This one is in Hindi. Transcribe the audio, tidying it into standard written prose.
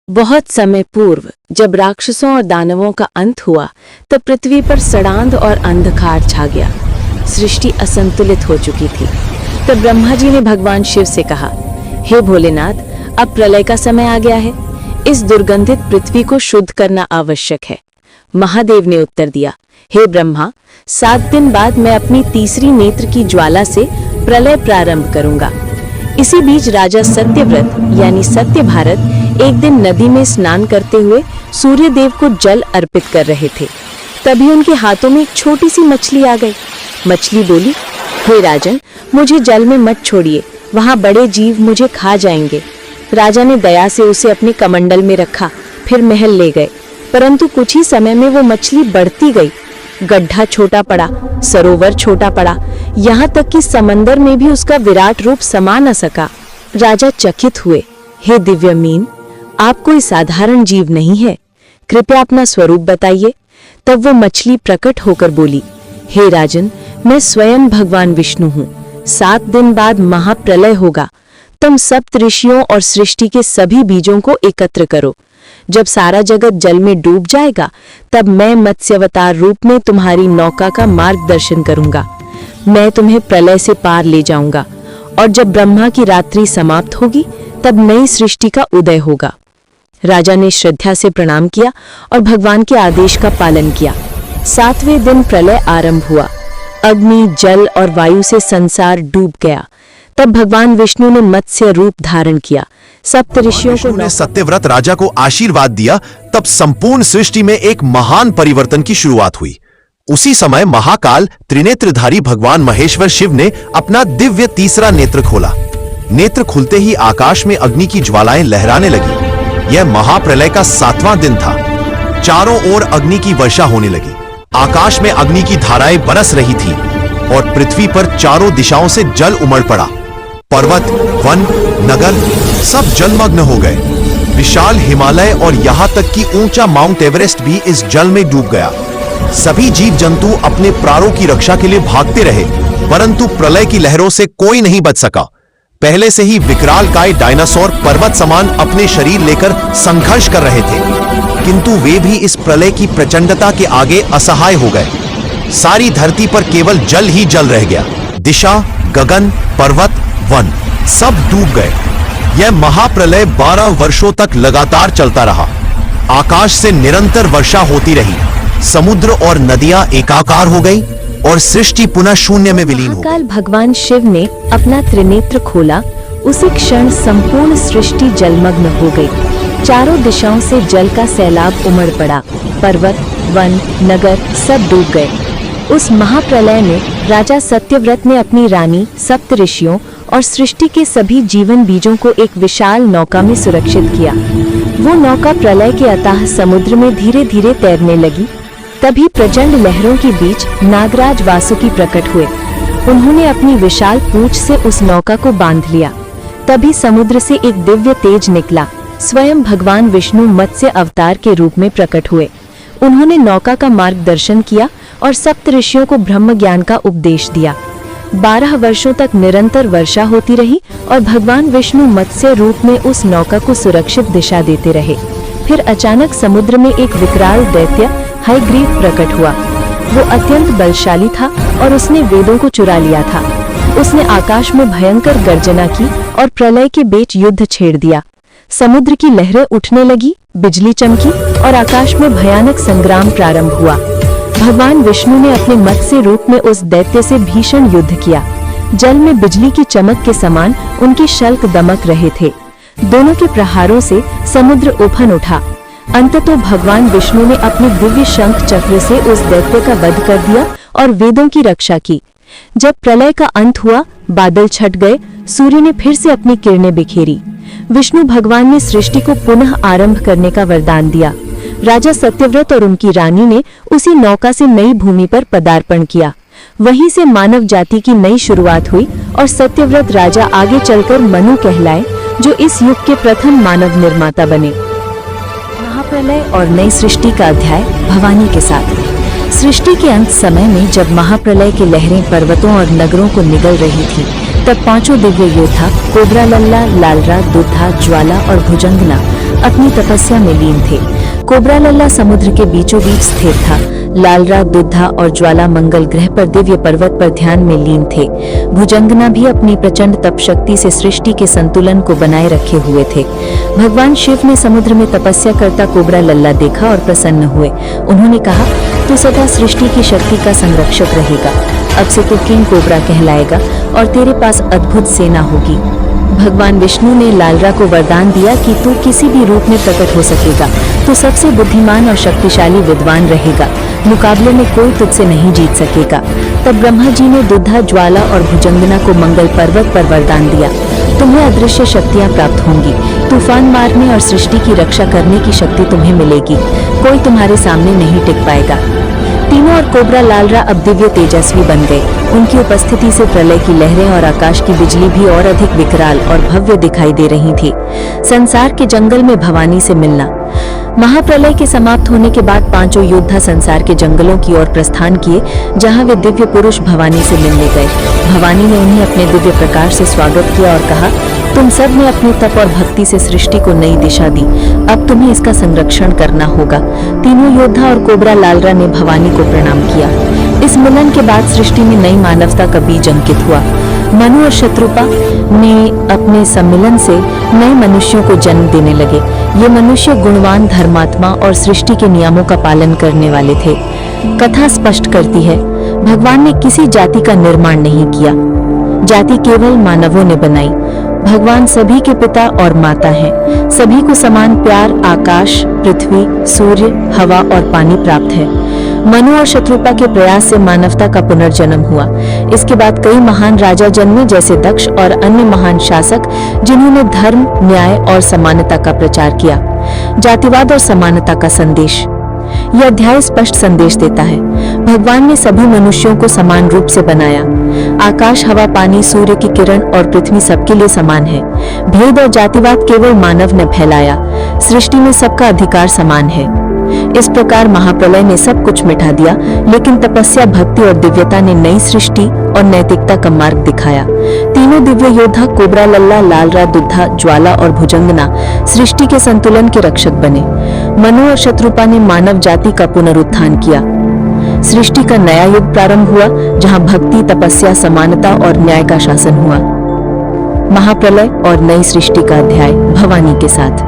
बहुत समय पूर्व जब राक्षसों और दानवों का अंत हुआ तब पृथ्वी पर सड़ांध और अंधकार छा गया। सृष्टि असंतुलित हो चुकी थी। तब ब्रह्मा जी ने भगवान शिव से कहा, हे भोलेनाथ, अब प्रलय का समय आ गया है। इस दुर्गंधित पृथ्वी को शुद्ध करना आवश्यक है। महादेव ने उत्तर दिया, हे ब्रह्मा, 7 दिन बाद मैं अपनी तीसरी नेत्र की ज्वाला से प्रलय प्रारंभ करूंगा। इसी बीच राजा सत्यव्रत यानी सत्य भारत एक दिन नदी में स्नान करते हुए सूर्य देव को जल अर्पित कर रहे थे। तभी उनके हाथों में एक छोटी सी मछली आ गई। मछली बोली, हे राजन, मुझे जल में मत छोड़िए, वहां बड़े जीव मुझे खा जाएंगे। राजा ने दया से उसे अपने कमंडल में रखा, फिर महल ले गए। परंतु कुछ ही समय में वो मछली बढ़ती गई। गड्ढा छोटा पड़ा, सरोवर छोटा पड़ा, यहाँ तक कि समंदर में भी उसका विराट रूप समा न सका। राजा चकित हुए, हे दिव्य मीन, आप कोई साधारण जीव नहीं है, कृपया अपना स्वरूप बताइए। तब वो मछली प्रकट होकर बोली, हे राजन, मैं स्वयं भगवान विष्णु हूँ। 7 दिन बाद महाप्रलय होगा। तुम सप्त ऋषियों और सृष्टि के सभी बीजों को एकत्र करो। जब सारा जगत जल में डूब जाएगा तब मैं मत्स्यावतार रूप में तुम्हारी नौका का मार्गदर्शन करूंगा। मैं तुम्हें प्रलय से पार ले जाऊंगा और जब ब्रह्मा की रात्रि समाप्त होगी तब नई सृष्टि का उदय होगा। राजा ने श्रद्धा से प्रणाम किया और भगवान के आदेश का पालन किया। 7वें दिन प्रलय आरंभ हुआ। अग्नि, जल और वायु से संसार डूब गया। तब भगवान विष्णु ने मत्स्य रूप धारण किया। सप्त ऋषियों को सत्यव्रत राजा को आशीर्वाद दिया। तब संपूर्ण सृष्टि में एक महान परिवर्तन की शुरुआत हुई। उसी समय महाकाल त्रिनेत्रधारी भगवान महेश्वर शिव ने अपना दिव्य तीसरा नेत्र खोला। नेत्र खुलते ही आकाश में अग्नि की ज्वालाएं लहराने लगी। यह महाप्रलय का 7वां दिन था। चारों ओर अग्नि की वर्षा होने लगी। आकाश में अग्नि की धाराएं बरस रही थी और पृथ्वी पर चारों दिशाओं से जल उमड़ पड़ा। पर्वत, वन, नगर सब जलमग्न हो गए। विशाल हिमालय और यहाँ तक कि ऊंचा माउंट एवरेस्ट भी इस जल में डूब गया। सभी जीव जंतु अपने प्राणों की रक्षा के लिए भागते रहे, परंतु प्रलय की लहरों से कोई नहीं बच सका। पहले से ही विकरालकाय डायनासोर पर्वत समान अपने शरीर लेकर संघर्ष कर रहे थे, किंतु वे भी इस प्रलय की प्रचंडता के आगे असहाय हो गए। सारी धरती पर केवल जल ही जल रह गया। दिशा, गगन, पर्वत, वन सब डूब गए। यह महाप्रलय 12 वर्षों तक लगातार चलता रहा। आकाश से निरंतर वर्षा होती रही। समुद्र और नदियां एकाकार हो गई और सृष्टि पुनः शून्य में विलीन हो गई। भगवान शिव ने अपना त्रिनेत्र खोला। उसी क्षण संपूर्ण सृष्टि जलमग्न हो गई। चारों दिशाओं से जल का सैलाब उमड़ पड़ा। पर्वत, वन, नगर सब डूब गए। उस महाप्रलय में राजा सत्यव्रत ने अपनी रानी, सप्त ऋषियों और सृष्टि के सभी जीवन बीजों को एक विशाल नौका में सुरक्षित किया। वो नौका प्रलय के अथाह समुद्र में धीरे धीरे तैरने लगी। तभी प्रचंड लहरों के बीच नागराज वासुकी प्रकट हुए। उन्होंने अपनी विशाल पूंछ से उस नौका को बांध लिया। तभी समुद्र से एक दिव्य तेज निकला। स्वयं भगवान विष्णु मत्स्य अवतार के रूप में प्रकट हुए। उन्होंने नौका का मार्गदर्शन किया और सप्त ऋषियों को ब्रह्म ज्ञान का उपदेश दिया। 12 वर्षों तक निरंतर वर्षा होती रही और भगवान विष्णु मत्स्य रूप में उस नौका को सुरक्षित दिशा देते रहे। फिर अचानक समुद्र में एक विकराल दैत्य हयग्रीव प्रकट हुआ। वो अत्यंत बलशाली था और उसने वेदों को चुरा लिया था। उसने आकाश में भयंकर गर्जना की और प्रलय के बीच युद्ध छेड़ दिया। समुद्र की लहरें उठने लगी, बिजली चमकी और आकाश में भयानक संग्राम प्रारंभ हुआ। भगवान विष्णु ने अपने मत्स्य रूप में उस दैत्य से भीषण युद्ध किया। जल में बिजली की चमक के समान उनके शल्क दमक रहे थे। दोनों के प्रहारों से समुद्र उफन उठा। अंततः भगवान विष्णु ने अपने दिव्य शंख चक्र से उस दैत्य का वध कर दिया और वेदों की रक्षा की। जब प्रलय का अंत हुआ, बादल छट गए, सूर्य ने फिर से अपनी किरणें बिखेरी। विष्णु भगवान ने सृष्टि को पुनः आरंभ करने का वरदान दिया। राजा सत्यव्रत और उनकी रानी ने उसी नौका से नई भूमि पर पदार्पण किया। वहीं से मानव जाति की नई शुरुआत हुई और सत्यव्रत राजा आगे चलकर मनु कहलाए, जो इस युग के प्रथम मानव निर्माता बने। महाप्रलय और नई सृष्टि का अध्याय भवानी के साथ। सृष्टि के अंत समय में जब महाप्रलय की लहरें पर्वतों और नगरों को निगल रही थी, तब पांचों दिव्य योद्धा कोबरा लल्ला, लालरा, दुद्धा, ज्वाला और भुजंगना अपनी तपस्या में लीन थे। कोबरा लल्ला समुद्र के बीचों बीच स्थिर था। लालरा, दुद्धा और ज्वाला मंगल ग्रह पर दिव्य पर्वत पर ध्यान में लीन थे। भुजंगना भी अपनी प्रचंड तप शक्ति से सृष्टि के संतुलन को बनाए रखे हुए थे। भगवान शिव ने समुद्र में तपस्या करता कोबरा लल्ला देखा और प्रसन्न हुए। उन्होंने कहा, तू सदा सृष्टि की शक्ति का संरक्षक रहेगा। अब से तू किंग कोबरा कहलाएगा और तेरे पास अद्भुत सेना होगी। भगवान विष्णु ने लालरा को वरदान दिया कि तू किसी भी रूप में प्रकट हो सकेगा। तू सबसे बुद्धिमान और शक्तिशाली विद्वान रहेगा। मुकाबले में कोई तुझसे नहीं जीत सकेगा। तब ब्रह्मा जी ने दुद्धा, ज्वाला और भुजंगना को मंगल पर्वत पर वरदान दिया, तुम्हें अदृश्य शक्तियां प्राप्त होंगी। तूफान मारने और सृष्टि की रक्षा करने की शक्ति तुम्हें मिलेगी। कोई तुम्हारे सामने नहीं टिक पाएगा। तीनों और कोबरा लालरा अब दिव्य तेजस्वी बन गए। उनकी उपस्थिति से प्रलय की लहरें और आकाश की बिजली भी और अधिक विकराल और भव्य दिखाई दे रही थी। संसार के जंगल में भवानी से मिलना। महाप्रलय के समाप्त होने के बाद पांचों योद्धा संसार के जंगलों की ओर प्रस्थान किए, जहां वे दिव्य पुरुष भवानी से मिलने गए। भवानी ने उन्हें अपने दिव्य प्रकाश से स्वागत किया और कहा, तुम सब ने अपने तप और भक्ति से सृष्टि को नई दिशा दी। अब तुम्हें इसका संरक्षण करना होगा। तीनों योद्धा और कोबरा लालरा ने भवानी को प्रणाम किया। इस मिलन के बाद सृष्टि में नई मानवता का बीज अंकित हुआ। मनु और शत्रुपा ने अपने सम्मिलन से नए मनुष्यों को जन्म देने लगे। ये मनुष्य गुणवान, धर्मात्मा और सृष्टि के नियमों का पालन करने वाले थे। कथा स्पष्ट करती है, भगवान ने किसी जाति का निर्माण नहीं किया। जाति केवल मानवों ने बनाई। भगवान सभी के पिता और माता हैं। सभी को समान प्यार आकाश, पृथ्वी, सूर्य, हवा और पानी प्राप्त है। मनु और शत्रुपा के प्रयास से मानवता का पुनर्जन्म हुआ। इसके बाद कई महान राजा जन्मे, जैसे दक्ष और अन्य महान शासक, जिन्होंने धर्म, न्याय और समानता का प्रचार किया। जातिवाद और समानता का संदेश। यह अध्याय स्पष्ट संदेश देता है, भगवान ने सभी मनुष्यों को समान रूप से बनाया। आकाश, हवा, पानी, सूर्य की किरण और पृथ्वी सबके लिए समान है। भेद और जातिवाद केवल मानव ने फैलाया। सृष्टि में सबका अधिकार समान है। इस प्रकार महाप्रलय ने सब कुछ मिटा दिया, लेकिन तपस्या, भक्ति और दिव्यता ने नई सृष्टि और नैतिकता का मार्ग दिखाया। तीनों दिव्य योद्धा कोबरा लल्ला, लालरा, दुद्धा, ज्वाला और भुजंगना सृष्टि के संतुलन के रक्षक बने। मनु और शत्रुपा ने मानव जाति का पुनरुत्थान किया। सृष्टि का नया युग प्रारंभ हुआ, जहां भक्ति, तपस्या, समानता और न्याय का शासन हुआ। महाप्रलय और नई सृष्टि का अध्याय भवानी के साथ।